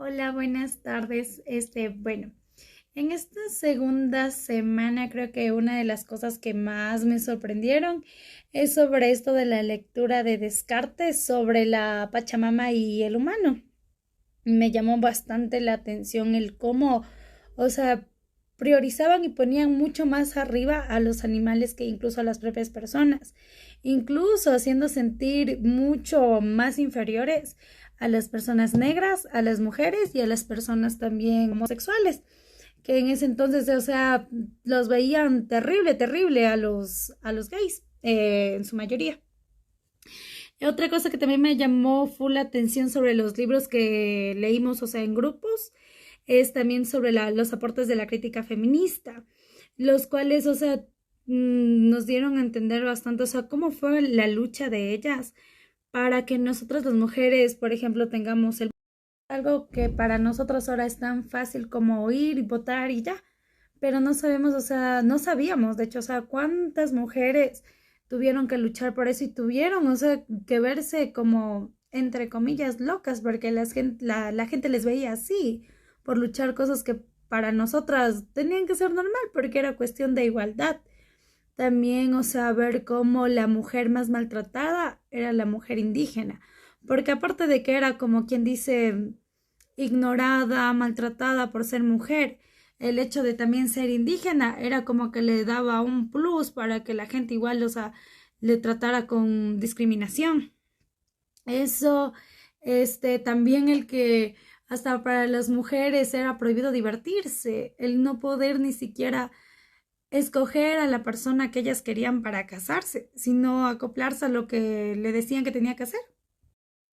Hola, buenas tardes. Bueno, en esta segunda semana creo que una de las cosas que más me sorprendieron es sobre esto de la lectura de Descartes sobre la Pachamama y el humano. Me llamó bastante la atención el cómo, o sea, priorizaban y ponían mucho más arriba a los animales que incluso a las propias personas, incluso haciendo sentir mucho más inferiores a las personas negras, a las mujeres y a las personas también homosexuales, que en ese entonces, o sea, los veían terrible, terrible a los gays, en su mayoría. Otra cosa que también me llamó full la atención sobre los libros que leímos, o sea, en grupos, es también sobre los aportes de la crítica feminista, los cuales, o sea, nos dieron a entender bastante, o sea, cómo fue la lucha de ellas para que nosotras las mujeres, por ejemplo, tengamos algo que para nosotros ahora es tan fácil como oír y votar y ya, pero no sabemos, o sea, no sabíamos, de hecho, o sea, cuántas mujeres tuvieron que luchar por eso y tuvieron, o sea, que verse como, entre comillas, locas, porque la gente les veía así, por luchar cosas que para nosotras tenían que ser normal, porque era cuestión de igualdad. También, o sea, ver cómo la mujer más maltratada era la mujer indígena, porque aparte de que era como quien dice ignorada, maltratada por ser mujer, el hecho de también ser indígena era como que le daba un plus para que la gente igual, o sea, le tratara con discriminación. Eso, también el que hasta para las mujeres era prohibido divertirse, el no poder ni siquiera escoger a la persona que ellas querían para casarse, sino acoplarse a lo que le decían que tenía que hacer.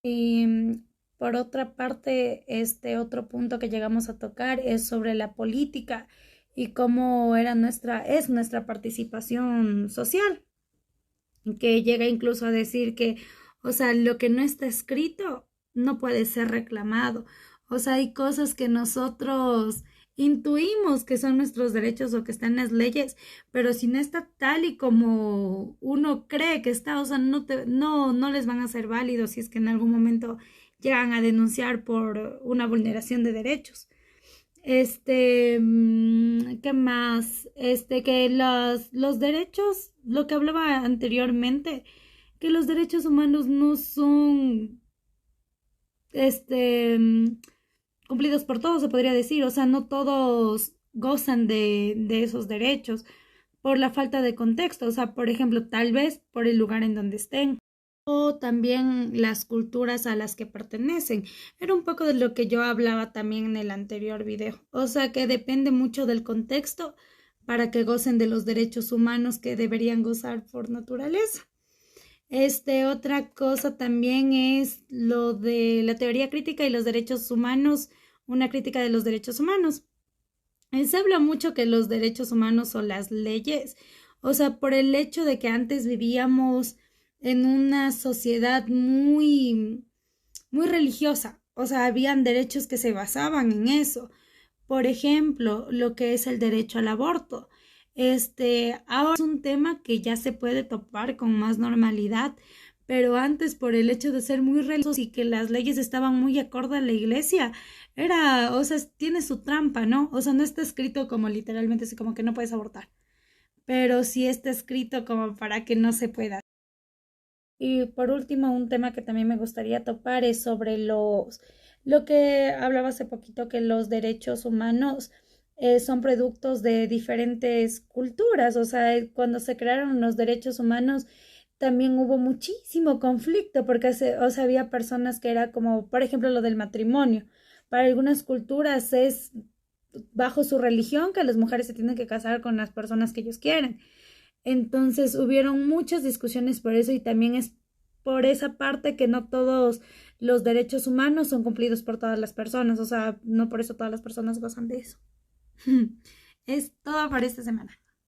Y por otra parte, este otro punto que llegamos a tocar es sobre la política y cómo es nuestra participación social, que llega incluso a decir que, o sea, lo que no está escrito no puede ser reclamado. O sea, hay cosas que nosotros intuimos que son nuestros derechos o que están en las leyes, pero si no está tal y como uno cree que está, o sea, no les van a ser válidos si es que en algún momento llegan a denunciar por una vulneración de derechos. ¿Qué más? Que los derechos, lo que hablaba anteriormente, que los derechos humanos no son, este, cumplidos por todos, se podría decir, o sea, no todos gozan de esos derechos por la falta de contexto, o sea, por ejemplo, tal vez por el lugar en donde estén o también las culturas a las que pertenecen. Era un poco de lo que yo hablaba también en el anterior video. O sea que depende mucho del contexto para que gocen de los derechos humanos que deberían gozar por naturaleza. Otra cosa también es lo de la teoría crítica y los derechos humanos, una crítica de los derechos humanos. Se habla mucho que los derechos humanos son las leyes, o sea, por el hecho de que antes vivíamos en una sociedad muy religiosa, o sea, habían derechos que se basaban en eso. Por ejemplo, lo que es el derecho al aborto. Ahora es un tema que ya se puede topar con más normalidad, pero antes por el hecho de ser muy religiosos y que las leyes estaban muy acorde a la iglesia, era, o sea, tiene su trampa, ¿no? O sea, no está escrito como literalmente así como que no puedes abortar, pero sí está escrito como para que no se pueda. Y por último, un tema que también me gustaría topar es sobre lo que hablaba hace poquito, que los derechos humanos son productos de diferentes culturas. O sea, cuando se crearon los derechos humanos también hubo muchísimo conflicto porque o sea, había personas que era como, por ejemplo, lo del matrimonio. Para algunas culturas es bajo su religión que las mujeres se tienen que casar con las personas que ellos quieren. Entonces hubieron muchas discusiones por eso y también es por esa parte que no todos los derechos humanos son cumplidos por todas las personas, o sea, no por eso todas las personas gozan de eso. Es todo para esta semana.